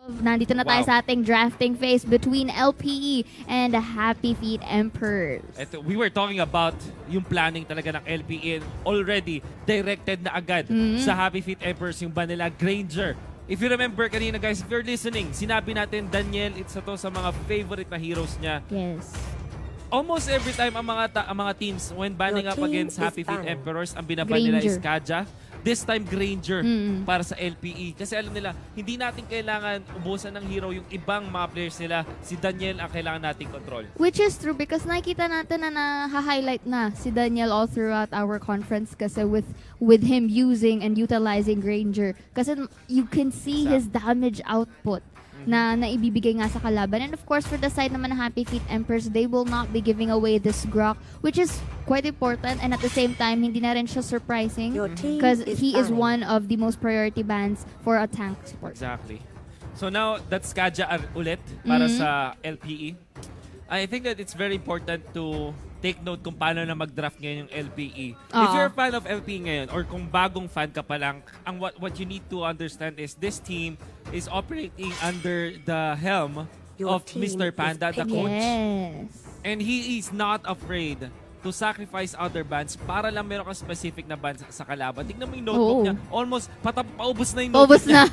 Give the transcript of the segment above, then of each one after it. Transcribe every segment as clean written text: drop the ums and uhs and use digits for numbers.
Nandito na tayo sa ating drafting phase between LPE and Happy Feet Emperors. We were talking about yung planning talaga ng LPE already directed na agad sa Happy Feet Emperors yung ba nila Granger. If you remember kanina guys, if you're listening, sinabi natin Daniel, it's to sa mga favorite na heroes niya. Yes. Almost every time ang mga teams when banning up against Happy Feet Emperors, ang binaban nila is Kaja. This time Granger para sa LPE. Kasi alam nila, hindi natin kailangan ubusan ng hero yung ibang mga players nila. Si Daniel ang kailangan nating control. Which is true because nakikita natin na na-highlight na si Daniel all throughout our conference kasi with him using and utilizing Granger. Kasi you can see his damage output na naibibigay nga sa kalaban. And of course, for the side naman ng Happy Feet Emperors, they will not be giving away this Grok, which is quite important. And at the same time, hindi na rin siya surprising because he is one of the most priority bans for a tank support. Exactly. So now, that's Kaja ulit para sa LPE. I think that it's very important to take note kung paano na mag-draft ngayon yung LPE. If you're a fan of LPE ngayon or kung bagong fan ka pa lang, what you need to understand is this team is operating under the helm of Mr. Panda, the coach. Yes. And he is not afraid to sacrifice other bands para lang meron kang specific na bands sa kalaban. Tignan mo yung notebook niya. Almost paubos na yung notebook niya.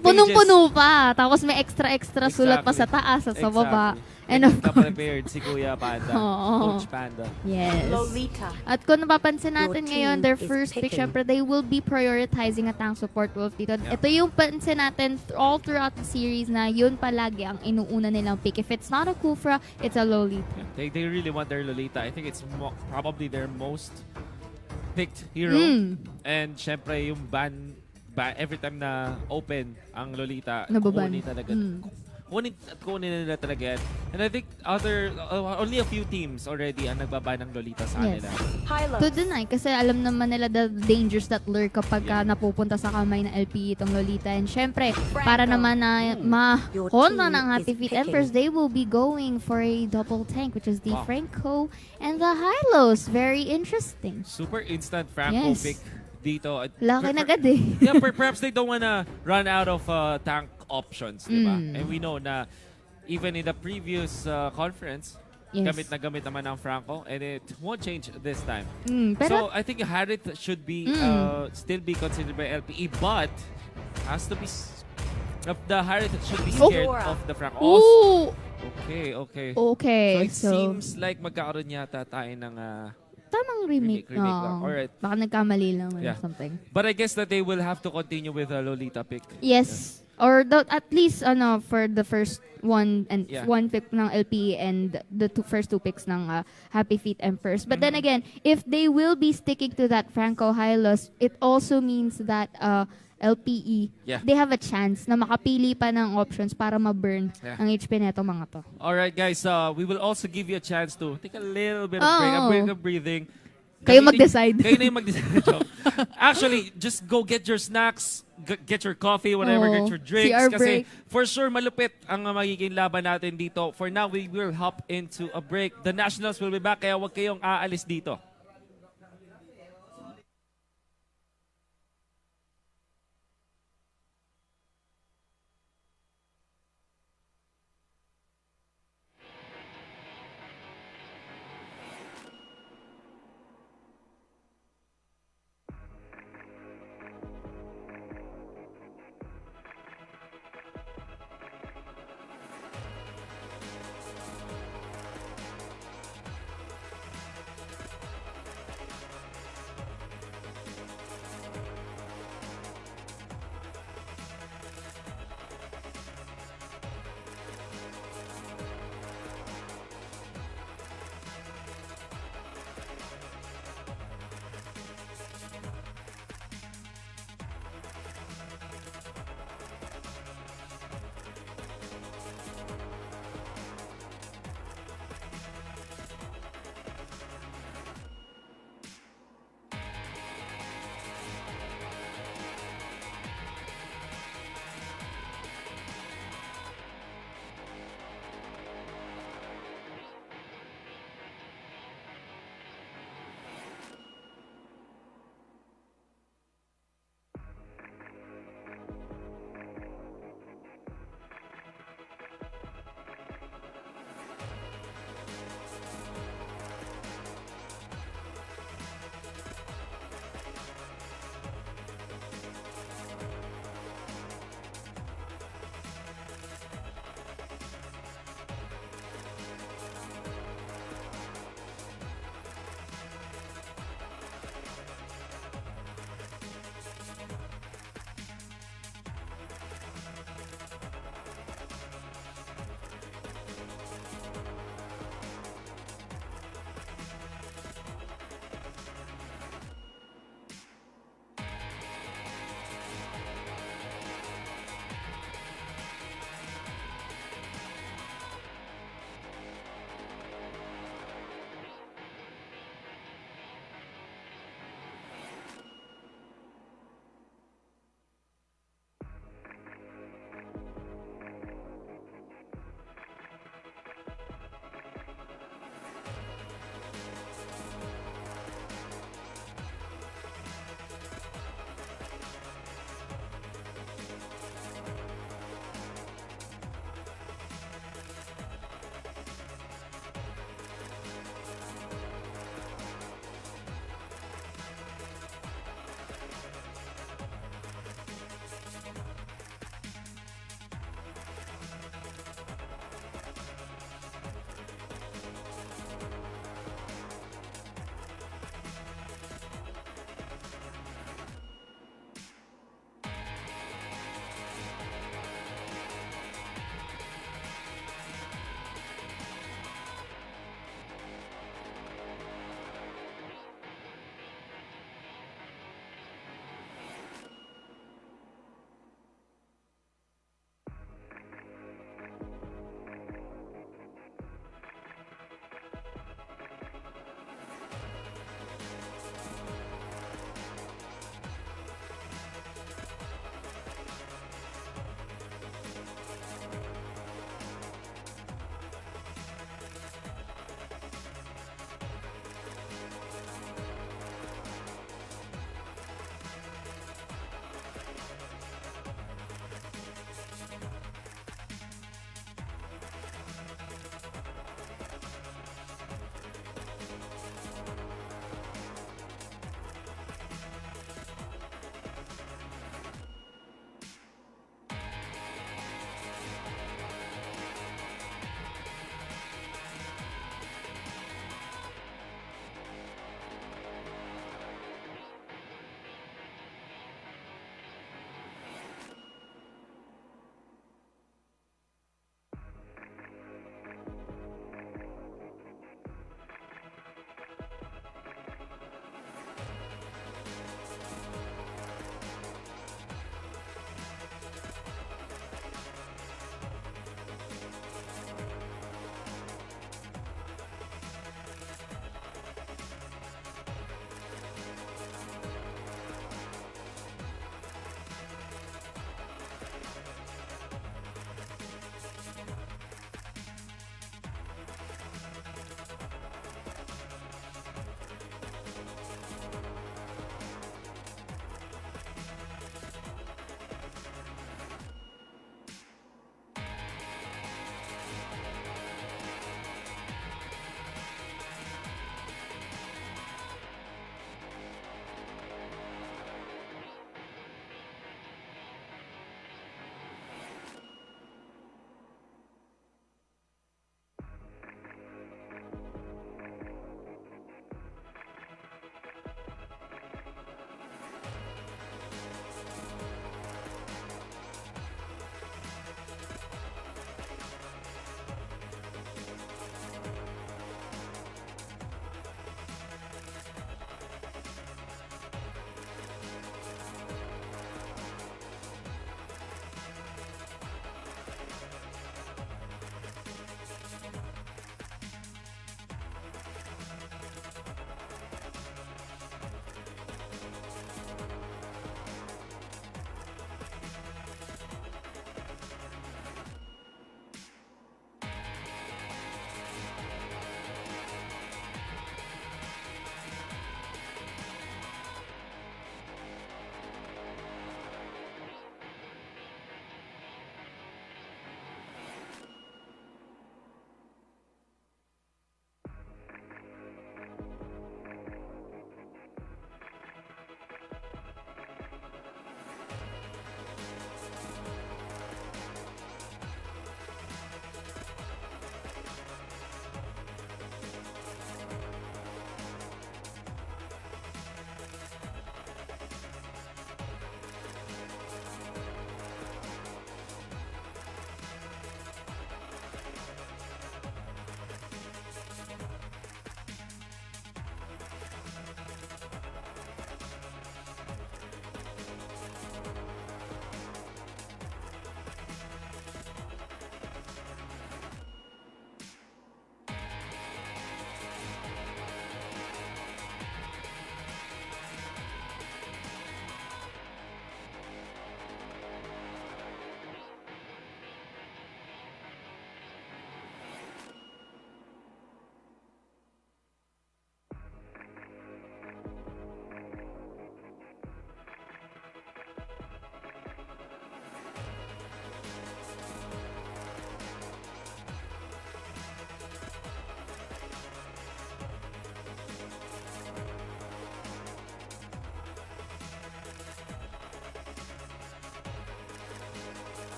Punong-puno pa. Tapos may extra sulat pa sa taas at sa baba. And of course, prepared si Kuya Panda, Coach Panda. Yes. Lolita. At kung napapansin natin ngayon, their first pick, syempre, they will be prioritizing a tank support, Wolf dito. Yeah. Ito yung pansin natin all throughout the series na yun palagi ang inuuna nilang pick. If it's not a Kufra, it's a Lolita. Yeah. They really want their Lolita. I think it's probably their most picked hero. And syempre, yung ban every time na open ang Lolita, kukunin talaga. Kunin nila talaga yan. And I think only a few teams already ang nagbaba ng Lolita sa kanila. To deny, kasi alam naman nila the dangers that lurk kapag napupunta sa kamay ng LPE itong Lolita. And syempre, para naman na ma-hold na ng Happy Feet Emperors, they will be going for a double tank, which is the Franco and the Hylos. Very interesting. Super instant Franco pick dito. Laki na agad eh. Yeah, perhaps they don't wanna run out of tank options, diba? And we know na even in the previous conference, gamit naman ng Franco, and it won't change this time. So I think Harith should be still be considered by LPE, but has to be the Harith should be scared of the Franco. Oh! Okay. So it seems like magkakaroon yata tayo ng tamang remake. Alright. Baka nagkamali lang or something. But I guess that they will have to continue with a Lolita pick. Yes. Or at least for the first one and one pick ng LP and the first two picks ng Happy Feet Emperors. But then again, if they will be sticking to that Franco Hylos, it also means that LPE, they have a chance na makapili pa ng options para ma-burn ang HP neto mga to. Alright guys, we will also give you a chance to take a little bit of break, a break of breathing. Kayo mag-decide. Kayo na yung mag-decide. Actually, just go get your snacks, get your coffee, whatever, get your drinks. Kasi for sure, malupit ang magiging laban natin dito. For now, we will hop into a break. The Nationals will be back, kaya huwag kayong aalis dito.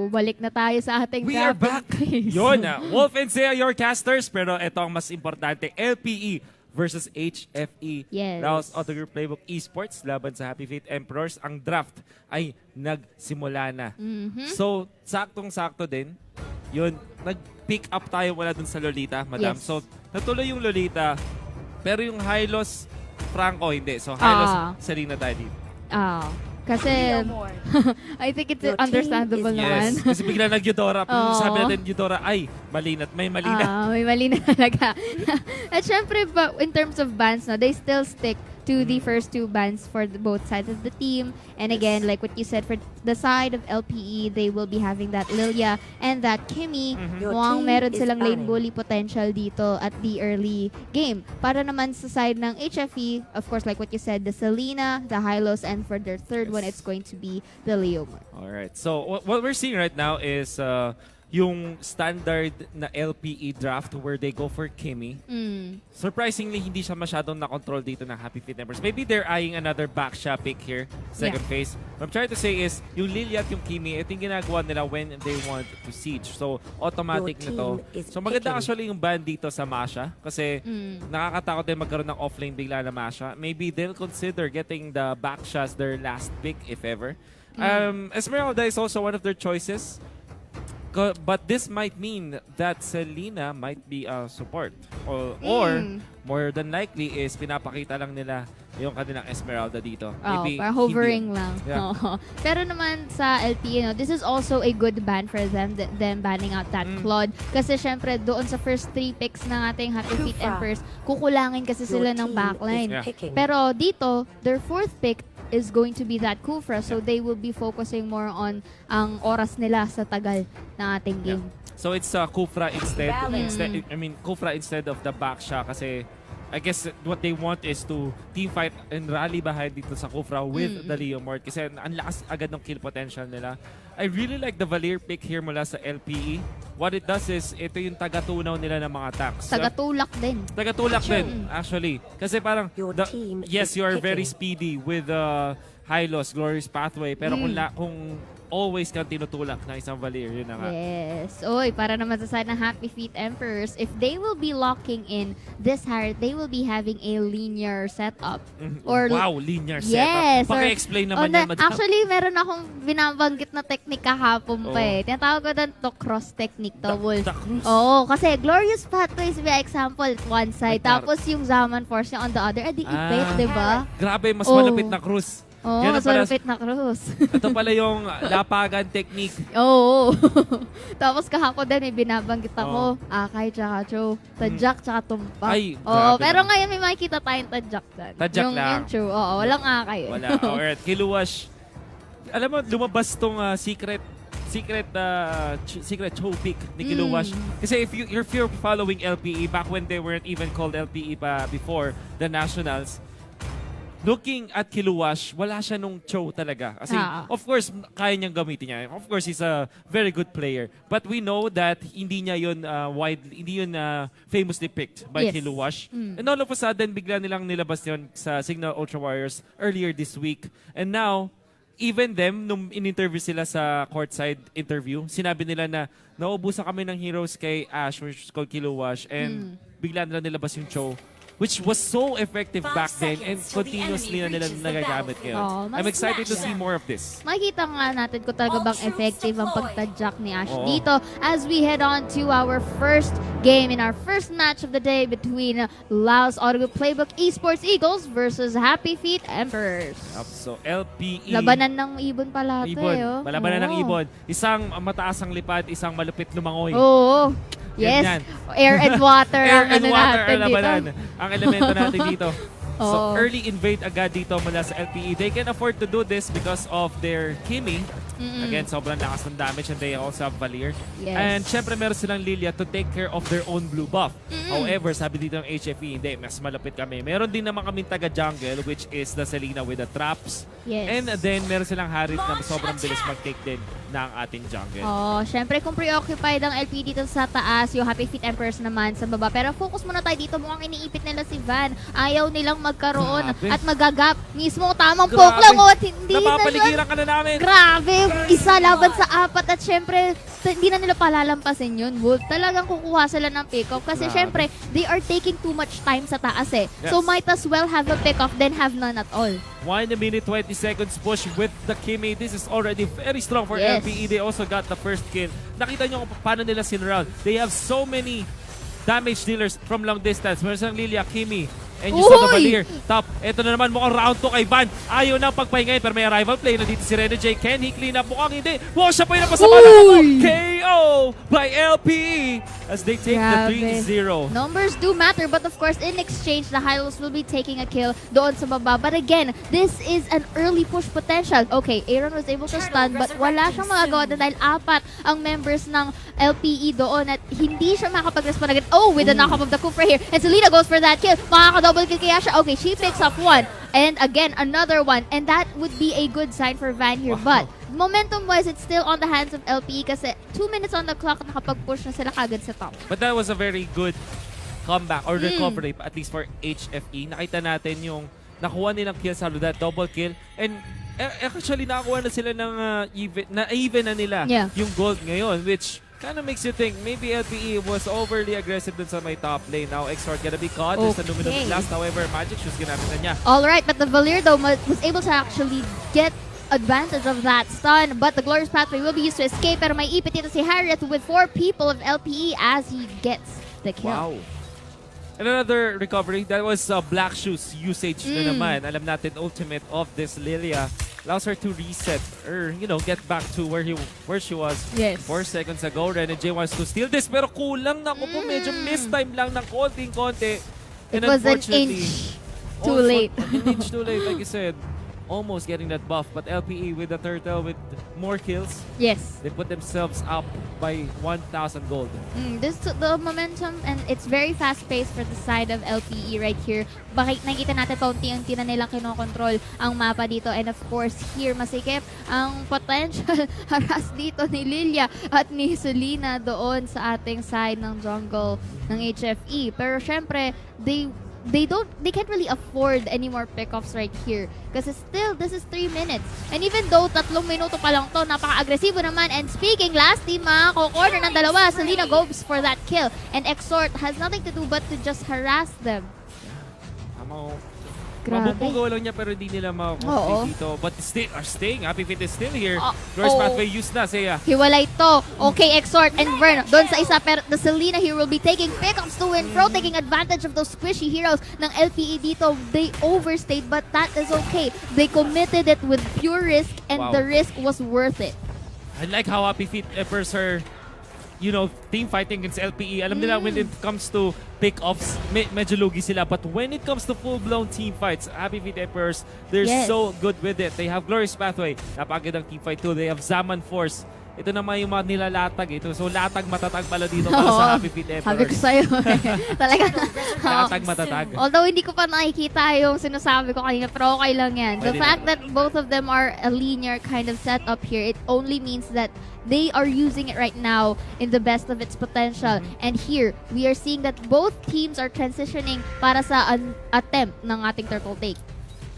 balik na tayo sa ating We are drafting back! quiz. Yun, Wolf and Zea, your casters. Pero ito ang mas importante, LPE versus HFE. Yes. Laos Auto Group Playbook Esports laban sa Hfe Vs Emperors. Ang draft ay nagsimula na. So, saktong-sakto din. Yun, nag-pick up tayo mula dun sa Lolita, madam. Yes. So, natuloy yung Lolita, pero yung Hylos, Franco, hindi. So, Hylos, Selena tayo dito. Kasi, I think it's understandable naman. Yes, kasi bigla nag-Eudora. Sabi natin, Eudora, ay, malinat. May malina. May mali na talaga. At syempre, in terms of bans, no, they still stick to the first two bans for both sides of the team. And again, like what you said, for the side of LPE, they will be having that Lilia and that Kimmy. Mukhang meron silang lane bully potential dito at the early game. Para naman sa side ng HFE, of course, like what you said, the Selena, the Hylos, and for their third one, it's going to be the Leomar. Alright, so what we're seeing right now is yung standard na LPE draft where they go for Kimmy. Surprisingly, hindi siya masyadong na-control dito ng Hfe Vs Emperors. Maybe they're eyeing another backshot pick here, second phase. What I'm trying to say is, yung Lilia at yung Kimmy, ito yung ginagawa nila when they want to siege. So, automatic na to. So, maganda actually yung ban dito sa Masha kasi nakakatakot din magkaroon ng offlane bigla na Masha. Maybe they'll consider getting the backshots their last pick, if ever. Esmeralda is also one of their choices. But this might mean that Selena might be a support. Or more than likely is pinapakita lang nila yung kanilang Esmeralda dito. Maybe hovering lang. Yeah. Pero naman sa LP, this is also a good ban for them banning out that Claude. Kasi syempre, doon sa first 3 picks ng ating Hfe Vs Emperors, kukulangin kasi sila ng backline. Pero dito, their 4th pick is going to be that Kufra, so they will be focusing more on ang oras nila sa tagal ng ating game. So it's Kufra instead. Kufra instead of the backshot kasi I guess what they want is to team fight and rally behind dito sa Kufra with the Leomord kasi ang lakas agad ng kill potential nila. I really like the Valier pick here mula sa LPE. What it does is, ito yung tagatunaw nila ng mga tanks. Tagatulak din. Tagatulak din, actually. Kasi parang, yes, you are very speedy with Hylos, Glorious Pathway, pero kung always kang tinutulak na isang Valier, yun na nga. Yes. Oy, para naman sa side ng Hfe Vs Emperors, if they will be locking in this hard, they will be having a linear setup. Wow, linear setup. Yes. Paki-explain naman yan, madam. Actually, meron akong binabanggit na technique kahapon pa eh. Tinatawag ko doon to cross technique to, Wolf. Oo, kasi Glorious Pathways, by example, one side, tapos yung Zaman Force niya on the other, edi ipit, diba? Grabe, mas malapit na cruise. Mas malapit na cruise. Ito pala yung lapagan technique. Oo. Tapos kahapon din may binabanggit ako. Akay, tsaka Cho. Tadjak, tsaka tumpak. Ay, grabe. Pero ngayon may makikita tayong tadjak doon. Tadjak lang. Yung Cho. Oo, walang akay. Wala. Alright, Kiluwash. Alam mo, lumabas tong secret Cho pick ni Kiluwash. Kasi if you're following LPE, back when they weren't even called LPE pa before the Nationals, looking at Kiluwash, wala siya nung Cho talaga. Kasi, of course, kaya niyang gamitin niya. Of course, he's a very good player. But we know that hindi niya yun hindi yun famously picked by Kiluwash. And all of a sudden, bigla nilang nilabas yun sa Signal Ultra Warriors earlier this week. And now, even them, nung in-interview sila sa courtside interview, sinabi nila na naubusan kami ng heroes kay Ash, which is called Kiluwash, and bigla nila nilabas yung Cho, which was so effective back then and continuously na nila nagagamit ngayon. I'm excited to see more of this. Makikita nga natin kung talaga bang effective ang pagtadjak ni Ash dito as we head on to our first game in our first match of the day between Laos Auto Group Playbook Esports Eagles versus Hfe Vs Emperors. So LPE. Labanan ng ibon pala ito. Labanan ng ibon. Isang mataas ang lipad, isang malupit lumangoy. Oo. Yes, air and water air ang and water ang labanan. dito. Ang elemento natin dito. So early invade agad dito mula sa LPE. They can afford to do this because of their Kimmy. Again, sobrang lakas ng damage and they also have Valier. And syempre meron silang Lilia to take care of their own blue buff. However, sabi dito ng HFE, hindi, mas malapit kami. Meron din naman kaming taga-jungle, which is the Selena with the traps. Yes. And then, meron silang Harith na sobrang bilis mag-take din ng ating jungle. Oh, syempre kung preoccupied ang LP dito sa taas, yung Hfe Vs Emperors naman sa baba. Pero focus muna tayo dito, mukhang iniipit nila si Van. Ayaw nilang magkaroon at magagap. Mismo tamang poke lang at hindi na napapaligiran ka na namin. Grabe, isa laban sa 4 at syempre hindi na nila palalampasin yun, Wolf. Talagang kukuha sila ng pick-off kasi syempre they are taking too much time sa taas eh. Yes. So might as well have a pick-off than have none at all. 1 minute 20 seconds push with the Kimi. This is already very strong for LPE. They also got the first kill. Nakita nyo kung paano nila sinround. They have so many damage dealers from long distance. Meron silang Lilia, Kimi, and you saw the Valier. Top. Ito na naman mukhang round 2 kay Van. Ayaw na pagpahingayin pero may arrival play. Nandito si Rene J. Can he clean up? Mukhang hindi. Wow, siya pa yung napasama na KO by LPE as they take the 3-0. Numbers do matter but of course in exchange the Hylos will be taking a kill doon sa baba. But again, this is an early push potential. Okay, Aaron was able to stun but wala siyang magagawa dahil 4 ang members ng LPE doon at hindi siya makapag-respond agad. Oh, with the knock-up of the Kufra here. And Selena goes for that kill. Makaka-double kill kaya siya. Okay, she picks up 1. And again, another one. And that would be a good sign for Van here. But momentum-wise, it's still on the hands of LPE kasi 2 minutes on the clock nakapag-push na sila kagad sa top. But that was a very good comeback or recovery, at least for HFE. Nakita natin yung nakuha nilang kill sa that double kill. And actually, nakakuha na sila ng even na nila yung gold ngayon, which kind of makes you think maybe LPE was overly aggressive dun sa may top lane. Now, Exort gonna be caught. There's a Luminous Blast. However, Magic Shoes ginamit na niya. Alright, but the Valier though was able to actually get advantage of that stun, but the Glorious Pathway will be used to escape. Pero may ipit dito si Harriet with 4 people of LPE as he gets the kill. Wow. And another recovery, that was Black Shoes usage na naman. Alam natin, ultimate of this Lilia allows her to reset or, you know, get back to where she was 4 seconds ago. Rene J wants to steal this, pero kulang na po. Medyo mistime lang ng konting-konti. It was an inch too late. An inch too late, like you said. Almost getting that buff, but LPE with the turtle with more kills. Yes. They put themselves up by 1,000 gold. This the momentum and it's very fast-paced for the side of LPE right here. Bakit nakita natin paunti-unti na nilang kinokontrol ang mapa dito. And of course, here masikip ang potential harass dito ni Lilia at ni Selena doon sa ating side ng jungle ng HFE. Pero syempre, they can't really afford any more pickoffs right here kasi still this is 3 minutes and even though 3 minuto pa lang to, napaka-agresibo naman. And speaking last team, corner ng dalawa, Selena goes for that kill and Exort has nothing to do but to just harass them. Mabubugaw lang niya pero hindi nila makakontrol dito. But still are staying. Hfe Vs is still here. Glorious Pathway used na siya. Hiwalay to. Okay, Exort and Vern doon sa isa, pero the Selena here will be taking pickups to and fro, taking advantage of those squishy heroes ng LPE dito. They overstayed but that is okay. They committed it with pure risk and the risk was worth it. I like how Hfe Vs are, you know, team fighting against LPE. Alam nila when it comes to pick-offs, medyo lugi sila. But when it comes to full-blown team fights, Hfe Vs, they're so good with it. They have Glorious Pathway. Napakagandang team fight too. They have Zaman Force. Ito naman yung mga nilalatag ito. So latag matatag pala dito para sa Hfe Vs. Sabi ko sa'yo. Talaga. Latag matatag. Although hindi ko pa nakikita yung sinasabi ko kanina, pero okay lang yan. The fact that both of them are a linear kind of setup here, it only means that they are using it right now in the best of its potential. And here, we are seeing that both teams are transitioning para sa an attempt ng ating turtle take.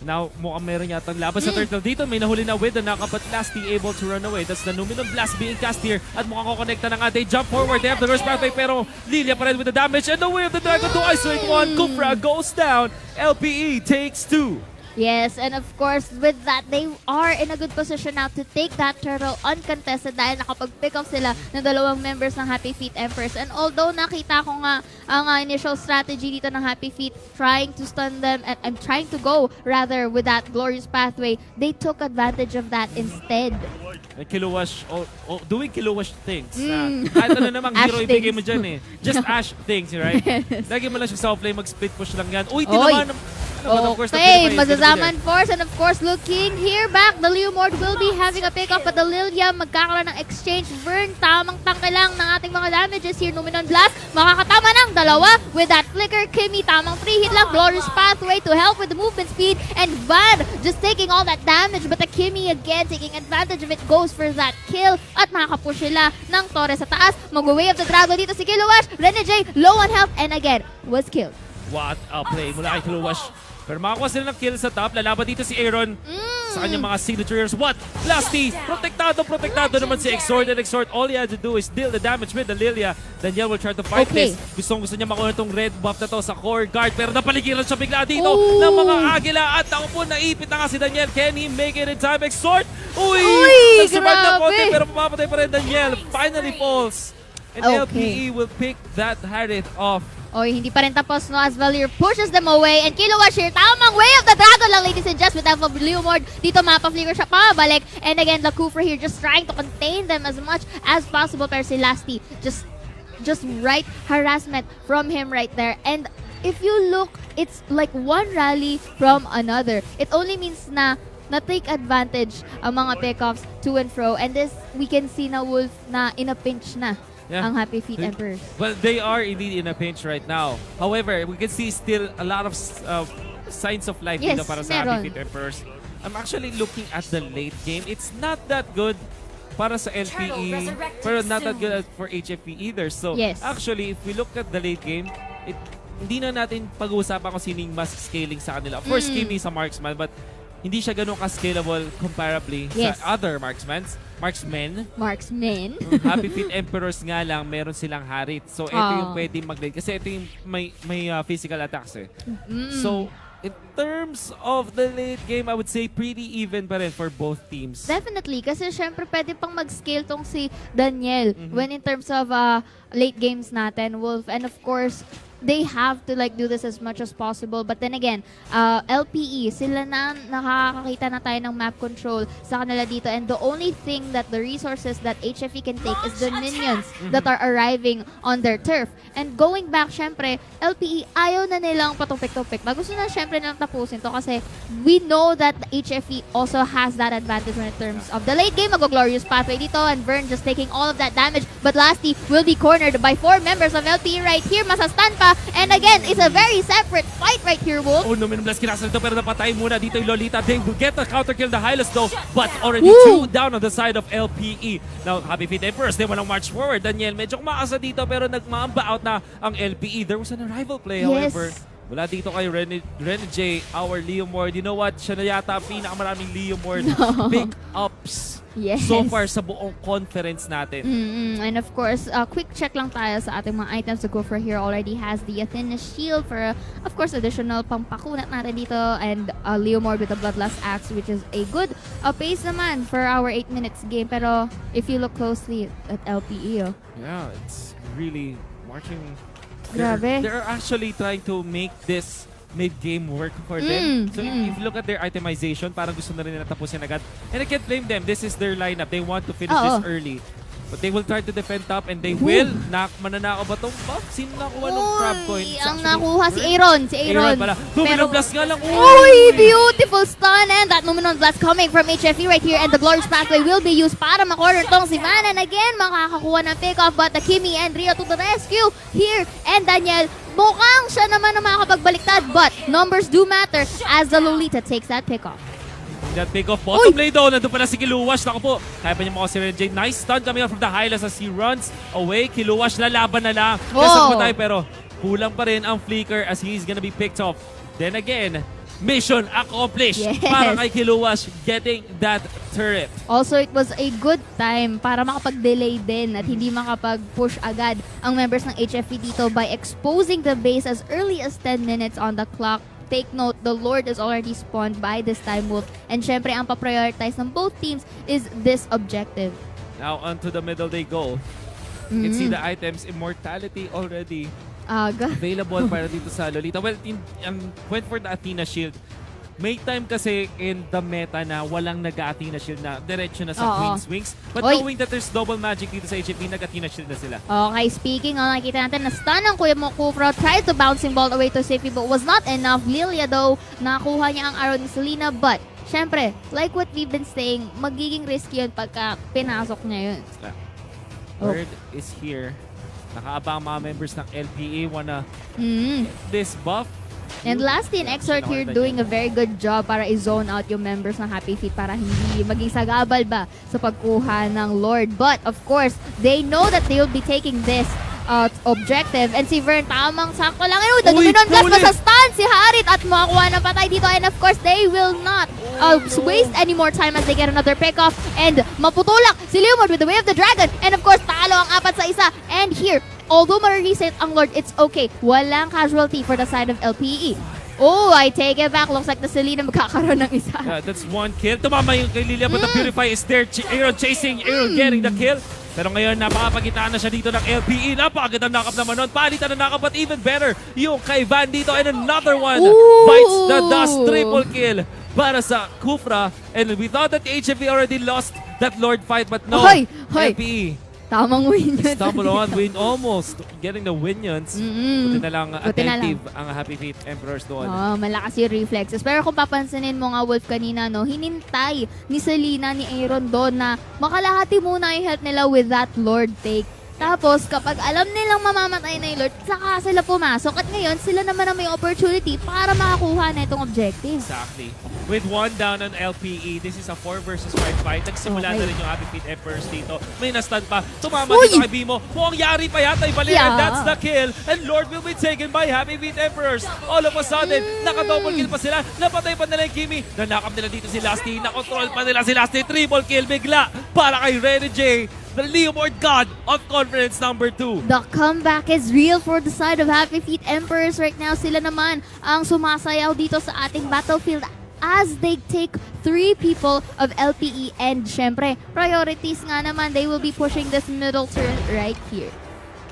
Now, mukhang meron yatang laban sa turtle dito. May nahuli na with the knock-up but Lasty able to run away. That's the Luminous Blast being cast here. At mukhang kukonekta na nga. They jump forward. They have the Glorious Pathway pero Lilia pa rin with the damage. And the way of the Dragon to isolate one. Kufra goes down. LPE takes 2. Yes, and of course, with that, they are in a good position now to take that turtle uncontested dahil nakapag-pick up sila ng dalawang members ng Hfe Vs Emperors. And although nakita ko nga ang initial strategy dito ng Hfe Vs trying to stun them and trying to go rather with that Glorious Pathway, they took advantage of that instead. Kilowash, doing Kilowash things. Kahit ano namang hero ibigay mo dyan eh. Just Ash things, right? Lagi mo lang siya sa offlane, mag-split push lang yan. Uy, tinamaan But of course, the Okay, Philippines is gonna be Mazazaman Force, and of course, looking here back, the Leomord will be having a pick-up, but the Lilia magkakaroon ng exchange. Vern, tamang tangke lang ng ating mga damages here. Numinon Blast, makakatama ng dalawa with that flicker. Kimmy, tamang free hit lang. Glorious Pathway to help with the movement speed, and Van just taking all that damage, but the Kimmy again taking advantage of it, goes for that kill, at makakapush sila ng Torres sa taas. Mag-way of the Dragon dito si Kilowash. Rene J, low on health, and again, was killed. What a play mula kay Kilowash. Pero makakuha sila ng kill sa top. Lalaban dito si Aaron sa kanyang mga signatures. What? Blasty! Protektado naman si Exort. And Exort, all he had to do is deal the damage with the Lilia. Daniel will try to fight this. Gusto niya makuha itong red buff na to sa core guard. Pero napaligiran siya bigla dito ng mga Agila. At ako po, naipit na nga si Daniel. Can he make it in time? Exort! Uy! Nagsurvive na konti pero mapapatay pa rin Daniel. Finally falls. And LPE will pick that Harith off. Hindi pa rin tapos, no, as Valier pushes them away, and Kilowash here, tamang way of the Dragon lang, ladies and gents, with Hfe Vs Leomord. Dito mapa-flicker siya pabalik, and again, the Kufer here just trying to contain them as much as possible, pero si Lasty, just right harassment from him right there. And if you look, it's like one rally from another. It only means na take advantage ang mga pickoffs to and fro, and this, we can see na Wolf na in a pinch na. Ang Happy Feet Emperors. Well, they are indeed in a pinch right now. However, we can see still a lot of signs of life dito para sa Happy Feet Emperors. I'm actually looking at the late game. It's not that good para sa LPE, pero not that good for HFE either. So, actually, if we look at the late game, hindi na natin pag-uusapan kung sino yung mas scaling sa kanila. Of course, Kimmy sa marksman, but hindi siya ganun ka-scalable comparably sa other marksmen. Happy Feet Emperors nga lang, meron silang Harith. So, ito yung pwede mag-late. Kasi ito yung may physical attacks eh. So, in terms of the late game, I would say pretty even pa rin for both teams. Definitely. Kasi syempre pwede pang mag-scale tong si Daniel when in terms of late games natin, Wolf. And of course, they have to like do this as much as possible. But then again, LPE, sila na nakakakita na tayo ng map control sa kanila dito. And the only thing that the resources that HFE can take is the minions that are arriving on their turf. And going back, syempre, LPE, ayaw na nilang patupik-tupik. Gusto na syempre nilang tapusin to kasi we know that HFE also has that advantage when in terms of the late game. Mag-glorious pathway dito, and Vern just taking all of that damage. But Lasty will be cornered by 4 members of LPE right here. Masastan pa. And again, it's a very separate fight right here, Wolf. Numinom Blast kinasal ito pero napatay muna dito yung Lolita. They will get the counter kill, the Hylas though, but already 2 down on the side of LPE. Now, Happy Feet Emperors, they wanna march forward. Daniel, medyo kumakasa dito pero nagmaamba out na ang LPE. There was an arrival play, however. Wala dito kay Rene J, our Leomord. You know what? Siya na yata pinakamaraming Leomord pick-ups so far sa buong conference natin. And of course, quick check lang tayo sa ating mga items. The Gopher here already has the Athena Shield for, of course, additional pampakunat natin dito. And Leomord with the Bloodlust Axe, which is a good pace naman for our 8 minutes game. Pero if you look closely at LPE, yeah, it's really marching. Grabe. They're actually trying to make this mid-game work for them. So if you look at their itemization, parang gusto na rin nila tapusin agad. And I can't blame them. This is their lineup. They want to finish this early. But they will try to defend top and they will. Mananakaw ba itong buff? Sino nakuha ng crab coin? Ang nakuha si Aaron. Aaron pala. Numinon Blast nga lang. Beautiful stun, and that Numinon Blast coming from HFE right here, and the Glorious Pathway will be used para makorner tong si Van. And again, makakakuha ng pick-off, but the Kimmy and Rio to the rescue here. And Daniel, mukhang siya naman na makakapagbaliktad, but numbers do matter as the Lolita takes that pick-off. That pick off bottom lane though. Nandun pala si Kiluwash. Naku po. Kaya pa niya mga si Renjay. Nice stun coming out from the Hylas as he runs away. Kiluwash lalaban na lang. Kasang patay pero kulang pa rin ang flicker as he's gonna be picked off. Then again, mission accomplished para kay Kiluwash getting that turret. Also, it was a good time para makapag-delay din at hindi makapag-push agad ang members ng HFE dito by exposing the base as early as 10 minutes on the clock. Take note, the Lord is already spawned by this time, Wolf. And syempre, ang pa-prioritize ng both teams is this objective. Now, onto the middle they go. You can see the items, Immortality already available para dito sa Lolita. Well, went for the Athena Shield. May time kasi in the meta na walang nag-Athena shield na diretso na sa Queen's Wings. But Oy. knowing that there's double magic dito sa HFP, nag-Athena shield na sila. Okay, speaking, nakikita natin na stun ang Kuya mo Kufra, tried to bouncing ball away to safety but was not enough. Lilia though, nakuha niya ang arrow ni Selena but syempre, like what we've been saying, magiging risky yun pagka pinasok niya yun. Word is here. Nakaabang mga members ng LPA wanna this buff. And lastly, in Exort here doing a very good job para i-zone out yung members ng Happy Feet para hindi maging sagabal ba sa pagkuha ng Lord. But of course, they know that they will be taking this objective. And si Vern, tamang sakto lang. Ayun, Dominon Blast masa-stun si Harit at makakuha ng patay dito. And of course, they will not waste any more time as they get another pick-off. And maputulak si Leomord with the Way of the Dragon. And of course, talo ang 4 sa 1. And here, although ma-reset ang Lord, it's okay. Walang casualty for the side of LPE. Oh, I take it back. Looks like the Selena magkakaroon ng isa. Yeah, that's 1 kill. Tumama yung kay Lilia, but the Purify is there. Aaron chasing, Aaron getting the kill. Pero ngayon, napakapagitaan na siya dito ng LPE. Napakagandang knock-up naman nun. Palitan na knock-up, but even better, yung kay Van dito. And another one bites the dust. Triple kill para sa Kufra. And we thought that HFV already lost that Lord fight, but no. LPE. Tamang win yun. Stumble on, win almost. Getting the winions. Buti na lang attentive ang Happy Feet Emperors doon. Oh, malakas yung reflexes. Pero kung papansinin mo nga, Wolf, kanina, no, hinintay ni Selena, ni Aaron doon na makalahati muna yung health nila with that Lord take. Tapos, kapag alam nilang mamamatay na yung Lord, saka sila pumasok. At ngayon, sila naman ang may opportunity para makakuha na itong objective. Exactly. With 1 down on LPE, this is a 4 versus 5 fight. Nagsimula na rin yung Happy Feet Emperors dito. May na-stun pa. Tumama dito kay Bimo. Mukhang yari pa yata yung bali. And that's the kill. And Lord will be taken by Happy Feet Emperors. All of a sudden, naka-double kill pa sila. Napatay pa nila yung Kimi. Nanakap nila dito si Lasty. Nakontrol pa nila si Lasty. Triple kill bigla para kay Renny J. The Leomord God of Conference number 2. The comeback is real for the side of Happy Feet Emperors right now. Sila naman ang sumasayaw dito sa ating battlefield as they take 3 people of LPE. And syempre, priorities nga naman, they will be pushing this middle turn right here.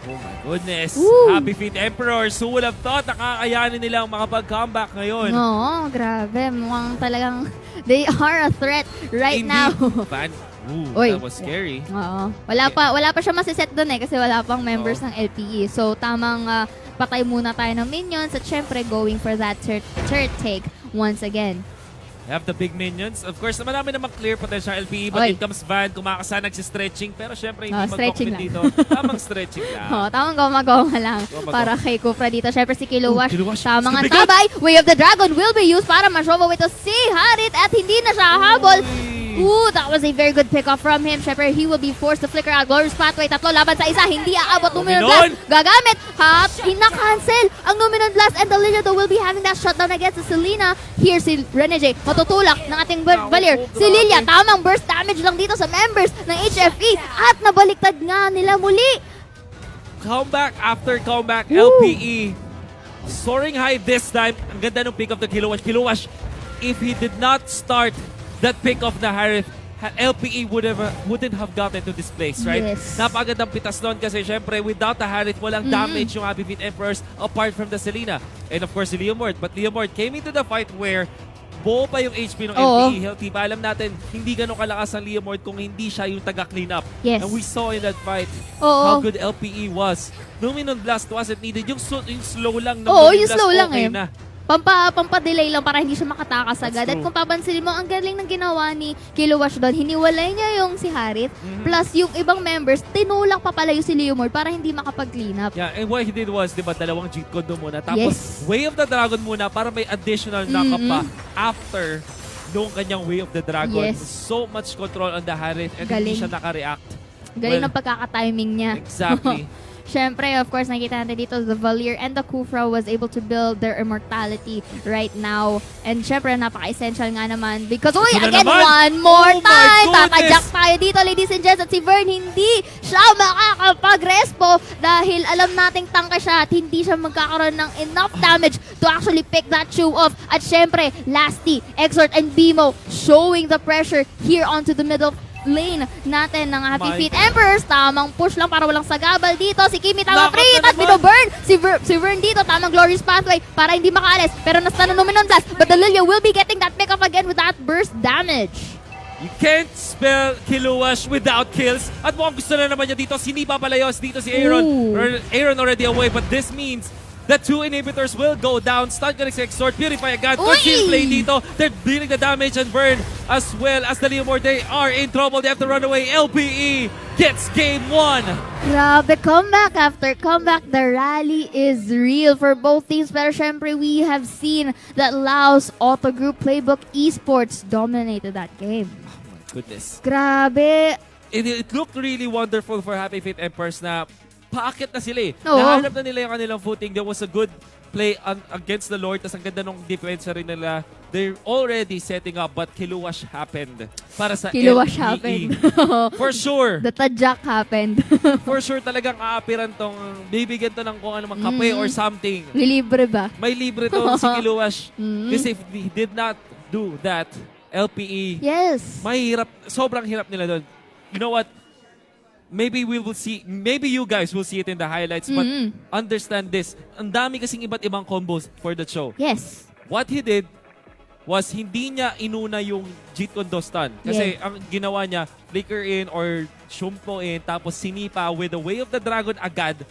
Oh my goodness. Woo! Happy Feet Emperors. Who would have thought nakakayanin nilang makapag-comeback ngayon? Oo, grabe. Mukhang talagang they are a threat right now. Ooh, that was scary. Oo. Wala pa siya masiset doon kasi wala pang members ng LPE. So tamang patay muna tayo ng minions at syempre going for that third take once again. We have the big minions. Of course, marami namang clear potential LPE, but it comes Van, kumakasa, nagsistretching. Pero syempre, hindi mag-commit dito. Tamang stretching lang. Tamang gumagawa lang para kay Kufra dito. Syempre si Kiluwash, tamang ang tabay. Way of the Dragon will be used para ma-show away to si Harit at hindi na siya habol. Ooh, that was a very good pick-off from him. Syempre, he will be forced to flicker out. Glorious Pathway, 3 laban sa 1. Hindi aabot. Luminon Blast. Gagamit. Ina-cancel ang Luminon Blast. And the Liliado will be having that shutdown against Selena. Here si Renege. Matutulak ng ating Valir. Si Lilia, tamang burst damage lang dito sa members ng HFE. At nabaliktad nga nila muli. Comeback after comeback. LPE soaring high this time. Ang ganda ng pick of the Kilowash. Kilowash, if he did not start that pick of the Harith, LPE wouldn't have gotten to this place, right? Yes. Napakagandang pitas doon kasi syempre without the Harith, walang damage yung Happy Feet Emperors apart from the Selena. And of course, si Leomord. But Leomord came into the fight where buo pa yung HP ng LPE, healthy pa. Alam natin, hindi ganun kalakas ang Leomord kung hindi siya yung taga-clean up. Yes. And we saw in that fight how good LPE was. Luminon Blast wasn't needed. Yung slow lang ng Luminon Blast, slow lang okay na. Pampa-delay lang para hindi siya makatakas agad. At kung papansin mo, ang galing ng ginawa ni Kilowash doon, hiniwalay niya yung si Harit, plus yung ibang members, tinulak pa pala yung si Leomord para hindi makapag-clean up. Yeah, and what he did was, di ba, dalawang cheat code doon muna. Tapos, Way of the Dragon muna para may additional knock-up pa after nung kanyang Way of the Dragon. Yes. So much control on the Harit and hindi siya naka-react. Galing ng pagkakatiming niya. Exactly. Syempre, of course, nakita natin dito, the Valir and the Kufra was able to build their immortality right now. And syempre, napaka-essential nga naman because, again, one more time! Kaka-jack tayo dito, ladies and gents. At si Vern, hindi siya makakapag-respo dahil alam nating tangka siya at hindi siya magkakaroon ng enough damage to actually pick that shoe off. At syempre, Lasty, Exort, and Bimo showing the pressure here onto the middle lane natin ng Hfe Vs Emperors. Tamang push lang para walang sagabal dito. Si Kimi tamang crit at binoburn. Si Vern dito, tamang glorious pathway para hindi makaalis. Pero nasta na Numenon Blast. But the Lilia will be getting that pick up again with that burst damage. You can't spell Kiluash without kills. At mukhang gusto na naman niya dito. Sinipa palayos dito si Aaron. Aaron already away, but this means the 2 inhibitors will go down. Stun connects Extort, Purify agad. Conceal play dito. They're dealing the damage and burn as well as the Leomord. They are in trouble. They have to run away. LPE gets game 1. Grabe, comeback after comeback. The rally is real for both teams. Pero syempre, we have seen that Laos Auto Group Playbook Esports dominated that game. Goodness. Grabe. It looked really wonderful for Hfe Vs Emperors na paakit na sila eh. Oo. Nahanap na nila yung kanilang footing. There was a good play against the Lord. Tapos ang ganda nung defense rin nila. They're already setting up but Kiluash happened. Para sa Kiluash LPE. happened. For sure. The tadjak happened. For sure talagang aapiran tong bibigyan to ng kung ano mang kape or something. May libre ba? May libre to si Kiluash. Kasi if he did not do that, LPE, Yes. mahirap, sobrang hirap nila doon. You know what? Maybe we will see, maybe you guys will see it in the highlights, but understand this. Ang dami kasing iba't ibang combos for the show. Yes. What he did was hindi niya inuna yung Jeet Kondo stun. Kasi ang ginawa niya, flicker in or shumpo in, tapos sinipa with the Way of the Dragon agad.